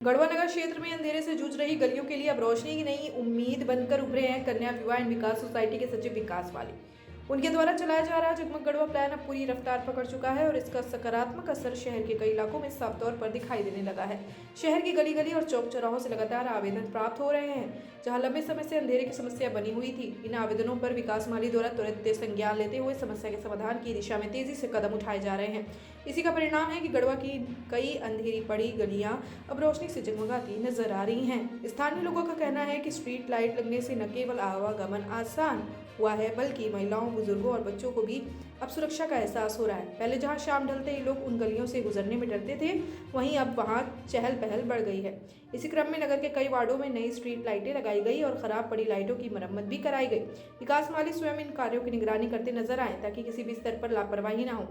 गढ़वा नगर क्षेत्र में अंधेरे से जूझ रही गलियों के लिए अब रोशनी की नई उम्मीद बनकर उभरे हैं कन्या विवाह एंड विकास सोसाइटी के सचिव विकास वाली। उनके द्वारा चलाया जा रहा जगमग गढ़वा प्लान अब पूरी रफ्तार पकड़ चुका है और इसका सकारात्मक असर शहर के कई इलाकों में साफ तौर पर दिखाई देने लगा है। शहर की गली गली और चौक चौराहों से लगातार आवेदन प्राप्त हो रहे हैं, जहां लंबे समय से अंधेरे की समस्या बनी हुई थी। इन आवेदनों पर विकास माली द्वारा तुरंत संज्ञान लेते हुए समस्या के समाधान की दिशा में तेजी से कदम उठाए जा रहे हैं। इसी का परिणाम है कि गढ़वा की कई अंधेरी पड़ी गलियां अब रोशनी से जगमगाती नजर आ रही हैं। स्थानीय लोगों का कहना है कि स्ट्रीट लाइट लगने से न केवल आवागमन आसान हुआ है, बल्कि महिलाओं, बुजुर्गों और बच्चों को भी अब सुरक्षा का एहसास हो रहा है। पहले जहां शाम ढलते ही लोग उन गलियों से गुजरने में डरते थे, वहीं अब वहां चहल पहल बढ़ गई है। इसी क्रम में नगर के कई वार्डों में नई स्ट्रीट लाइटें लगाई गई और खराब पड़ी लाइटों की मरम्मत भी कराई गई। विकास माली स्वयं इन कार्यों की निगरानी करते नजर आए ताकि किसी भी स्तर पर लापरवाही न हो।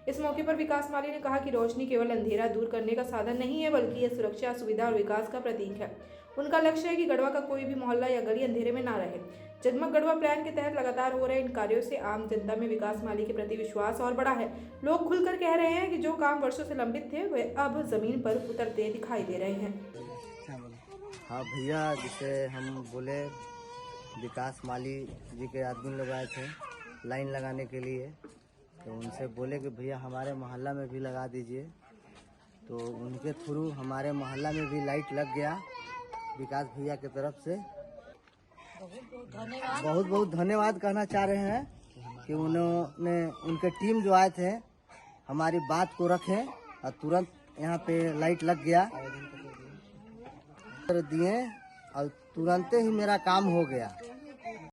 इस मौके पर विकास माली ने कहा कि रोशनी केवल अंधेरा दूर करने का साधन नहीं है, बल्कि यह सुरक्षा, सुविधा और विकास का प्रतीक है। उनका लक्ष्य है कि गढ़वा का कोई भी मोहल्ला या गली अंधेरे में ना रहे। जगमग गढ़वा प्लान के तहत लगातार हो रहे इन कार्यों से आम जनता में विकास माली के प्रति विश्वास और बढ़ा है। लोग खुलकर कह रहे हैं कि जो काम वर्षों से लंबित थे वे अब जमीन पर उतरते दिखाई दे रहे हैं। हाँ भैया, जैसे हम बोले विकास माली जी के आदमी लोग आए थे लाइन लगाने के लिए, तो उनसे बोले कि भैया हमारे मोहल्ला में भी लगा दीजिए। तो उनके थ्रू हमारे मोहल्ला में भी लाइट लग गया विकास भैया की तरफ से। बहुत बहुत धन्यवाद कहना चाह रहे हैं कि उन्होंने, उनके टीम जो आए थे हमारी बात को रखे और तुरंत यहाँ पे लाइट लग गया दिए और तुरंत ही मेरा काम हो गया।